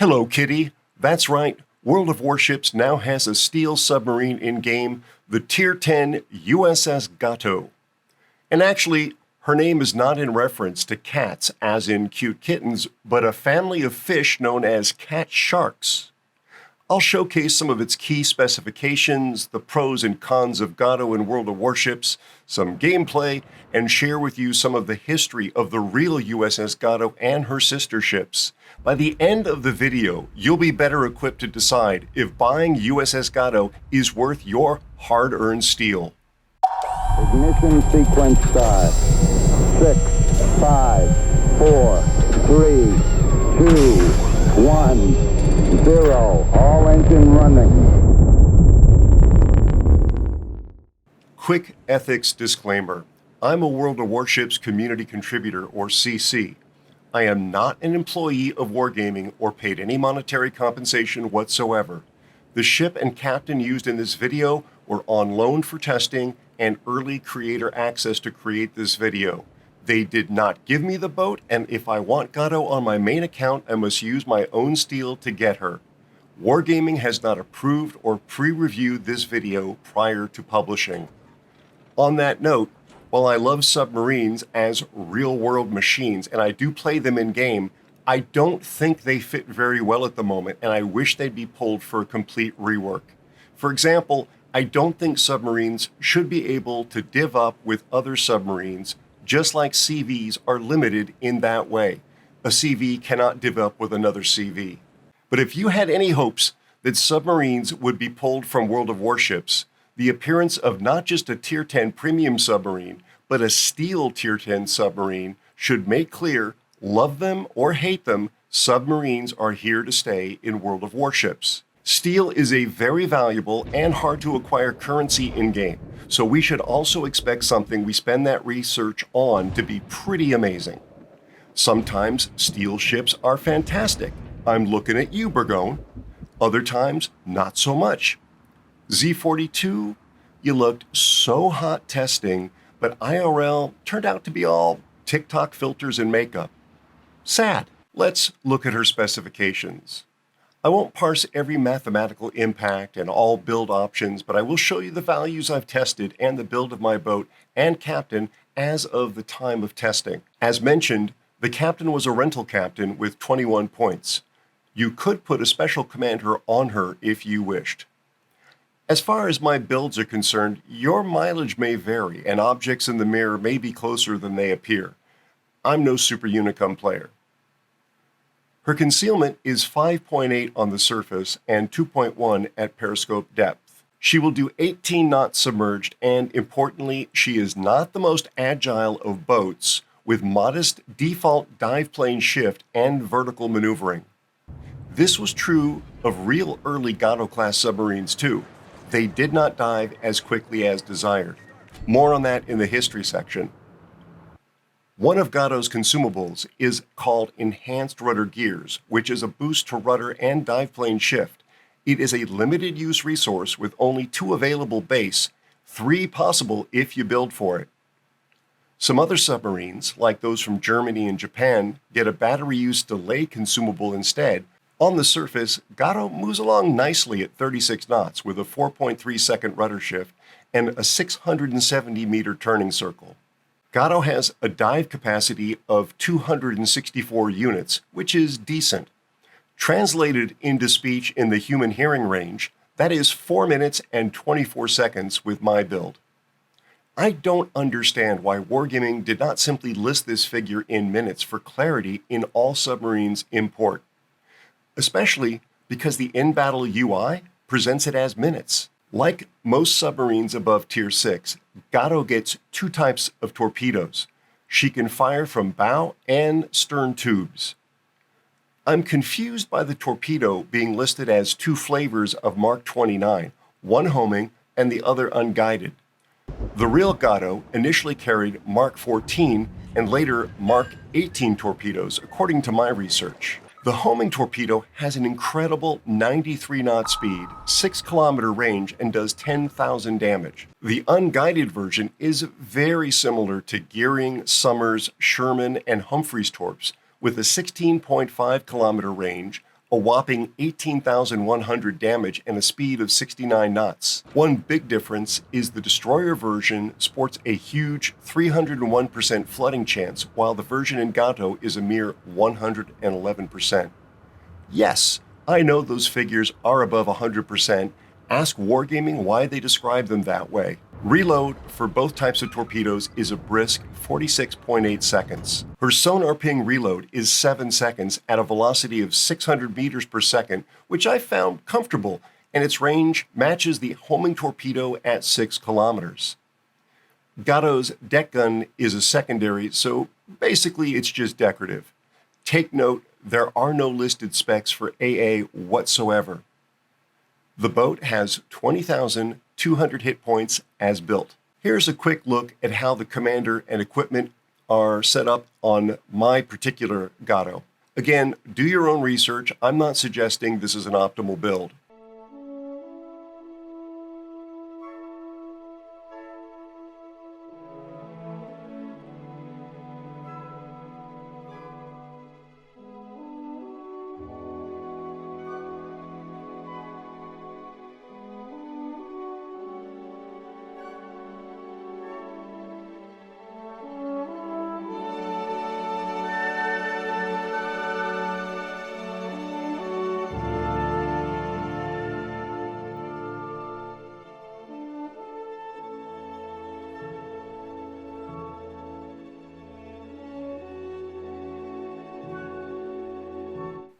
Hello, kitty. That's right. World of Warships now has a steel submarine in-game, the Tier 10 USS Gato. And actually, her name is not in reference to cats, as in cute kittens, but a family of fish known as cat sharks. I'll showcase some of its key specifications, the pros and cons of Gato in World of Warships, some gameplay, and share with you some of the history of the real USS Gato and her sister ships. By the end of the video, you'll be better equipped to decide if buying USS Gato is worth your hard-earned steel. Ignition sequence start. 6, 5, 4, 3, 2, 1, 0. All engine running. Quick ethics disclaimer. I'm a World of Warships community contributor, or CC. I am not an employee of Wargaming or paid any monetary compensation whatsoever. The ship and captain used in this video were on loan for testing and early creator access to create this video. They did not give me the boat, and if I want Gato on my main account, I must use my own steel to get her. Wargaming has not approved or pre-reviewed this video prior to publishing. On that note, while I love submarines as real-world machines, and I do play them in-game, I don't think they fit very well at the moment, and I wish they'd be pulled for a complete rework. For example, I don't think submarines should be able to div up with other submarines, just like CVs are limited in that way. A CV cannot div up with another CV. But if you had any hopes that submarines would be pulled from World of Warships, the appearance of not just a Tier 10 premium submarine, but a steel Tier 10 submarine should make clear, love them or hate them, submarines are here to stay in World of Warships. Steel is a very valuable and hard to acquire currency in-game, so we should also expect something we spend that research on to be pretty amazing. Sometimes steel ships are fantastic. I'm looking at you, Burgone. Other times, not so much. Z42, you looked so hot testing, but IRL turned out to be all TikTok filters and makeup. Sad. Let's look at her specifications. I won't parse every mathematical impact and all build options, but I will show you the values I've tested and the build of my boat and captain as of the time of testing. As mentioned, the captain was a rental captain with 21 points. You could put a special commander on her if you wished. As far as my builds are concerned, your mileage may vary and objects in the mirror may be closer than they appear. I'm no Super Unicum player. Her concealment is 5.8 on the surface and 2.1 at periscope depth. She will do 18 knots submerged, and importantly, she is not the most agile of boats, with modest default dive plane shift and vertical maneuvering. This was true of real early Gato-class submarines too. They did not dive as quickly as desired. More on that in the history section. One of Gato's consumables is called Enhanced Rudder Gears, which is a boost to rudder and dive plane shift. It is a limited use resource with only 2 available base, 3 possible if you build for it. Some other submarines, like those from Germany and Japan, get a battery use delay consumable instead. On the surface, Gato moves along nicely at 36 knots with a 4.3 second rudder shift and a 670 meter turning circle. Gato has a dive capacity of 264 units, which is decent. Translated into speech in the human hearing range, that is 4 minutes and 24 seconds with my build. I don't understand why Wargaming did not simply list this figure in minutes for clarity in all submarines in port, especially because the in-battle UI presents it as minutes. Like most submarines above Tier 6, Gato gets 2 types of torpedoes. She can fire from bow and stern tubes. I'm confused by the torpedo being listed as 2 flavors of Mark 29, one homing and the other unguided. The real Gato initially carried Mark 14 and later Mark 18 torpedoes, according to my research. The homing torpedo has an incredible 93 knot speed, 6 kilometer range, and does 10,000 damage. The unguided version is very similar to Gearing, Summers, Sherman, and Humphreys torps, with a 16.5 kilometer range, a whopping 18,100 damage and a speed of 69 knots. One big difference is the destroyer version sports a huge 301% flooding chance, while the version in Gato is a mere 111%. Yes, I know those figures are above 100%. Ask Wargaming why they describe them that way. Reload for both types of torpedoes is a brisk 46.8 seconds. Her sonar ping reload is 7 seconds at a velocity of 600 meters per second, which I found comfortable, and its range matches the homing torpedo at 6 kilometers. Gato's deck gun is a secondary, so basically it's just decorative. Take note, there are no listed specs for AA whatsoever. The boat has 20,200 hit points as built. Here's a quick look at how the commander and equipment are set up on my particular Gato. Again, do your own research. I'm not suggesting this is an optimal build.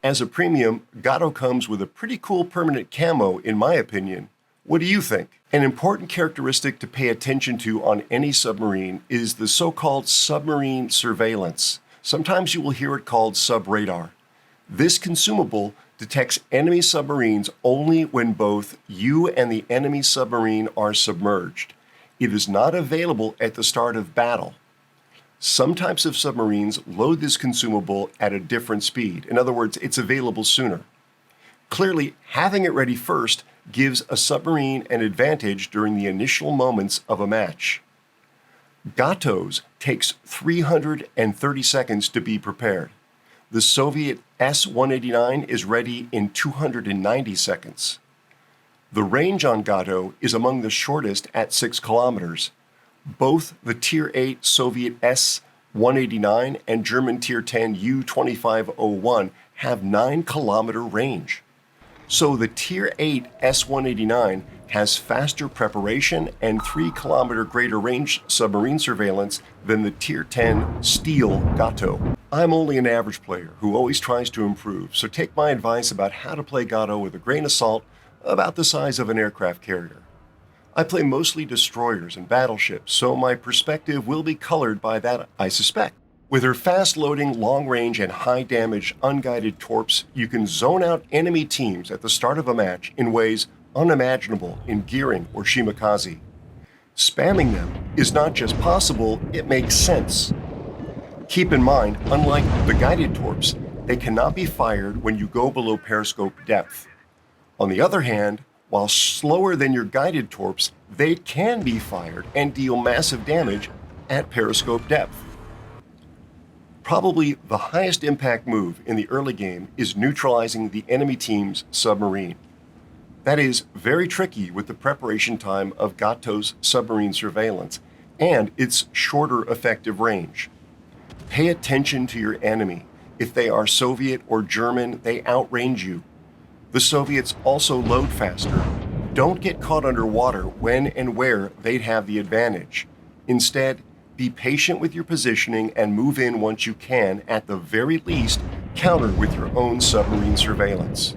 As a premium, Gato comes with a pretty cool permanent camo, in my opinion. What do you think? An important characteristic to pay attention to on any submarine is the so-called submarine surveillance. Sometimes you will hear it called subradar. This consumable detects enemy submarines only when both you and the enemy submarine are submerged. It is not available at the start of battle. Some types of submarines load this consumable at a different speed. In other words, it's available sooner. Clearly, having it ready first gives a submarine an advantage during the initial moments of a match. Gato's takes 330 seconds to be prepared. The Soviet S-189 is ready in 290 seconds. The range on Gato is among the shortest at 6 kilometers. Both the Tier 8 Soviet S-189 and German Tier 10 U-2501 have 9-kilometer range. So the Tier 8 S-189 has faster preparation and 3-kilometer greater range submarine surveillance than the Tier 10 Steel Gato. I'm only an average player who always tries to improve, so take my advice about how to play Gato with a grain of salt, about the size of an aircraft carrier. I play mostly destroyers and battleships, so my perspective will be colored by that, I suspect. With her fast-loading, long-range, and high-damage unguided torps, you can zone out enemy teams at the start of a match in ways unimaginable in gearing or shimakaze. Spamming them is not just possible, it makes sense. Keep in mind, unlike the guided torps, they cannot be fired when you go below periscope depth. On the other hand, while slower than your guided torps, they can be fired and deal massive damage at periscope depth. Probably the highest impact move in the early game is neutralizing the enemy team's submarine. That is very tricky with the preparation time of Gato's submarine surveillance and its shorter effective range. Pay attention to your enemy. If they are Soviet or German, they outrange you. The Soviets also load faster. Don't get caught underwater when and where they'd have the advantage. Instead, be patient with your positioning and move in once you can, at the very least, counter with your own submarine surveillance.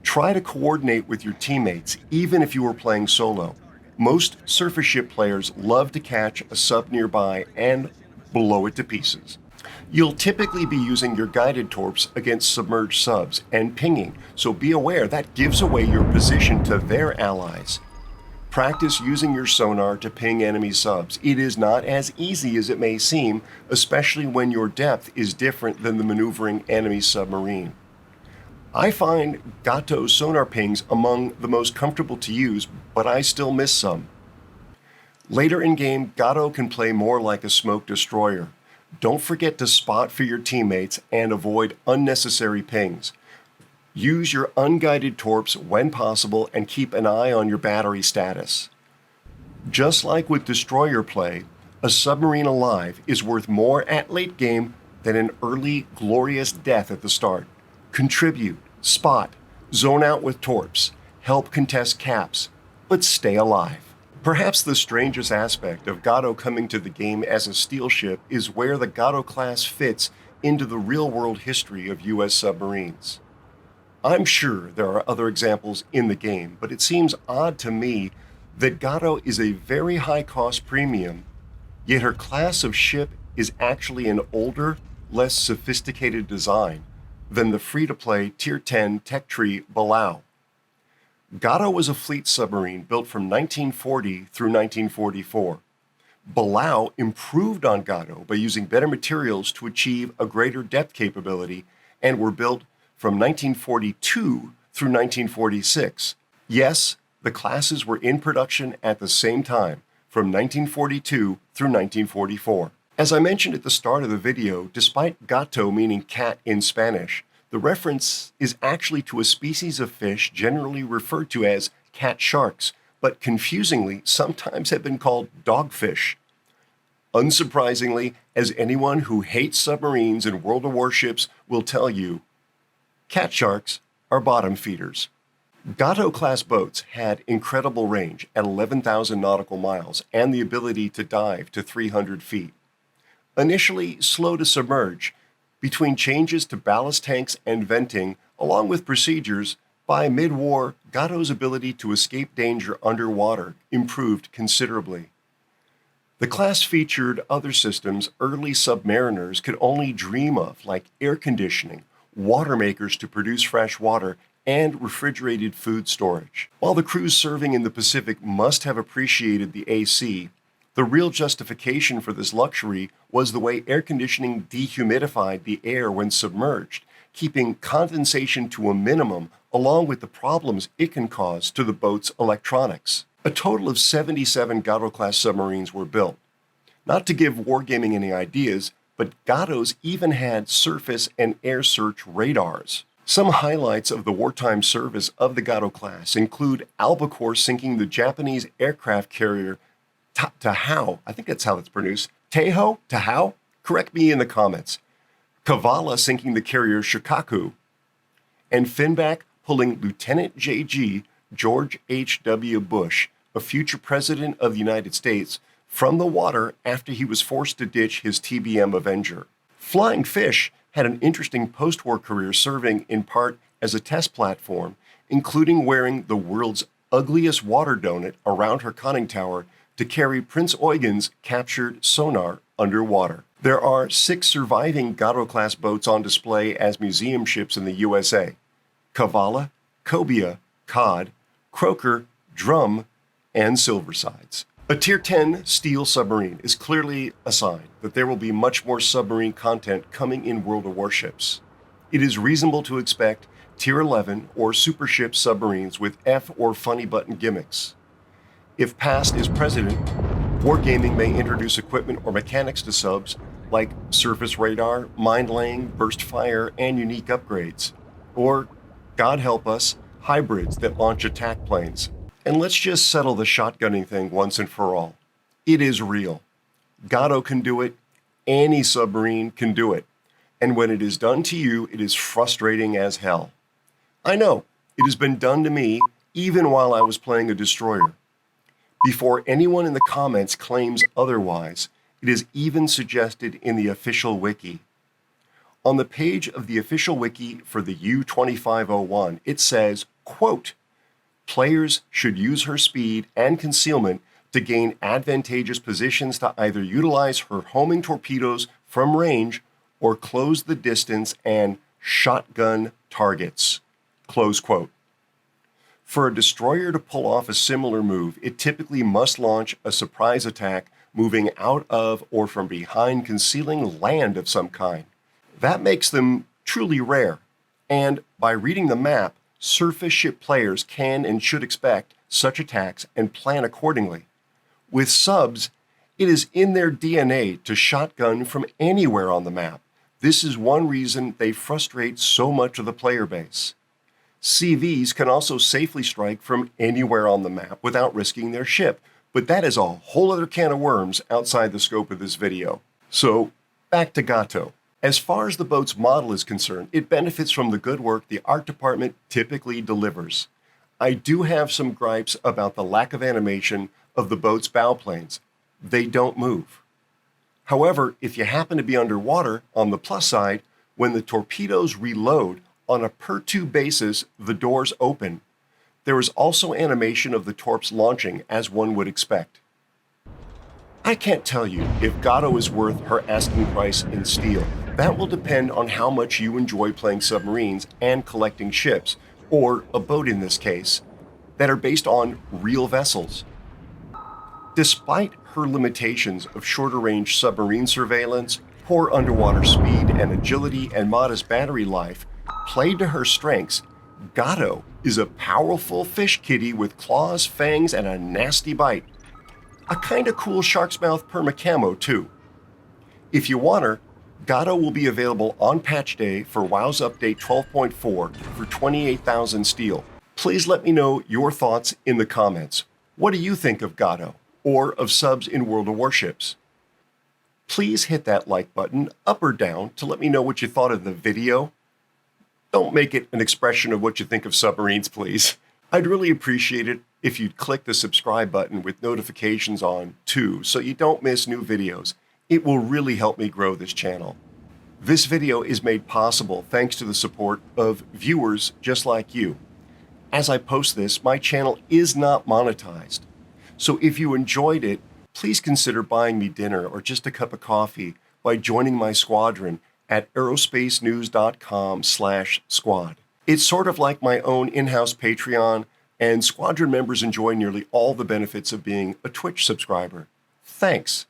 Try to coordinate with your teammates, even if you are playing solo. Most surface ship players love to catch a sub nearby and blow it to pieces. You'll typically be using your guided torps against submerged subs and pinging, so be aware that gives away your position to their allies. Practice using your sonar to ping enemy subs. It is not as easy as it may seem, especially when your depth is different than the maneuvering enemy submarine. I find Gato sonar pings among the most comfortable to use, but I still miss some. Later in game, Gato can play more like a smoke destroyer. Don't forget to spot for your teammates and avoid unnecessary pings. Use your unguided torps when possible and keep an eye on your battery status. Just like with destroyer play, a submarine alive is worth more at late game than an early glorious death at the start. Contribute, spot, zone out with torps, help contest caps, but stay alive. Perhaps the strangest aspect of Gato coming to the game as a steel ship is where the Gato class fits into the real-world history of U.S. submarines. I'm sure there are other examples in the game, but it seems odd to me that Gato is a very high-cost premium, yet her class of ship is actually an older, less sophisticated design than the free-to-play Tier 10 tech tree Balao. Gato was a fleet submarine built from 1940 through 1944. Balao improved on Gato by using better materials to achieve a greater depth capability and were built from 1942 through 1946. Yes, the classes were in production at the same time, from 1942 through 1944. As I mentioned at the start of the video, despite gato meaning cat in Spanish, the reference is actually to a species of fish generally referred to as cat sharks, but confusingly sometimes have been called dogfish. Unsurprisingly, as anyone who hates submarines and World of Warships will tell you, cat sharks are bottom feeders. Gato-class boats had incredible range at 11,000 nautical miles and the ability to dive to 300 feet. Initially slow to submerge, between changes to ballast tanks and venting, along with procedures, by mid-war, Gato's ability to escape danger underwater improved considerably. The class featured other systems early submariners could only dream of, like air conditioning, water makers to produce fresh water, and refrigerated food storage. While the crews serving in the Pacific must have appreciated the AC, the real justification for this luxury was the way air conditioning dehumidified the air when submerged, keeping condensation to a minimum along with the problems it can cause to the boat's electronics. A total of 77 Gato-class submarines were built. Not to give wargaming any ideas, but Gatos even had surface and air search radars. Some highlights of the wartime service of the Gato class include Albacore sinking the Japanese aircraft carrier Tahao, I think that's how it's pronounced, Tahao? Correct me in the comments. Kavala sinking the carrier Shikaku, and Finback pulling Lieutenant J.G. George H.W. Bush, a future president of the United States, from the water after he was forced to ditch his TBM Avenger. Flying Fish had an interesting post-war career serving in part as a test platform, including wearing the world's ugliest water donut around her conning tower to carry Prince Eugen's captured sonar underwater. There are 6 surviving Gato-class boats on display as museum ships in the USA: Kavala, Cobia, Cod, Croker, Drum, and Silversides. A Tier 10 steel submarine is clearly a sign that there will be much more submarine content coming in World of Warships. It is reasonable to expect Tier 11 or supership submarines with F or funny button gimmicks. If past is precedent, wargaming may introduce equipment or mechanics to subs like surface radar, mine laying, burst fire, and unique upgrades. Or, God help us, hybrids that launch attack planes. And let's just settle the shotgunning thing once and for all. It is real. Gato can do it. Any submarine can do it. And when it is done to you, it is frustrating as hell. I know, it has been done to me even while I was playing a destroyer. Before anyone in the comments claims otherwise, it is even suggested in the official wiki. On the page of the official wiki for the U-2501, it says, quote, "Players should use her speed and concealment to gain advantageous positions to either utilize her homing torpedoes from range or close the distance and shotgun targets." Close quote. For a destroyer to pull off a similar move, it typically must launch a surprise attack moving out of or from behind concealing land of some kind. That makes them truly rare, and by reading the map, surface ship players can and should expect such attacks and plan accordingly. With subs, it is in their DNA to shotgun from anywhere on the map. This is one reason they frustrate so much of the player base. CVs can also safely strike from anywhere on the map without risking their ship, but that is a whole other can of worms outside the scope of this video. So, back to Gato. As far as the boat's model is concerned, it benefits from the good work the art department typically delivers. I do have some gripes about the lack of animation of the boat's bow planes. They don't move. However, if you happen to be underwater, on the plus side, when the torpedoes reload, on a per-tube basis, the doors open. There is also animation of the torps launching, as one would expect. I can't tell you if Gato is worth her asking price in steel. That will depend on how much you enjoy playing submarines and collecting ships, or a boat in this case, that are based on real vessels. Despite her limitations of shorter-range submarine surveillance, poor underwater speed and agility, and modest battery life, played to her strengths, Gato is a powerful fish kitty with claws, fangs, and a nasty bite. A kinda cool shark's mouth perma camo too. If you want her, Gato will be available on patch day for WoW's Update 12.4 for 28,000 steel. Please let me know your thoughts in the comments. What do you think of Gato, or of subs in World of Warships? Please hit that like button up or down to let me know what you thought of the video. Don't make it an expression of what you think of submarines, please. I'd really appreciate it if you'd click the subscribe button with notifications on too, so you don't miss new videos. It will really help me grow this channel. This video is made possible thanks to the support of viewers just like you. As I post this, my channel is not monetized. So if you enjoyed it, please consider buying me dinner or just a cup of coffee by joining my squadron at aerospacenews.com/squad. It's sort of like my own in-house Patreon, and squadron members enjoy nearly all the benefits of being a Twitch subscriber. Thanks.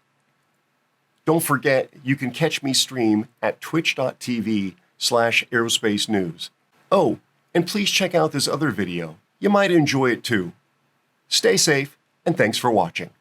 Don't forget, you can catch me stream at twitch.tv/aerospacenews. Oh, and please check out this other video. You might enjoy it too. Stay safe, and thanks for watching.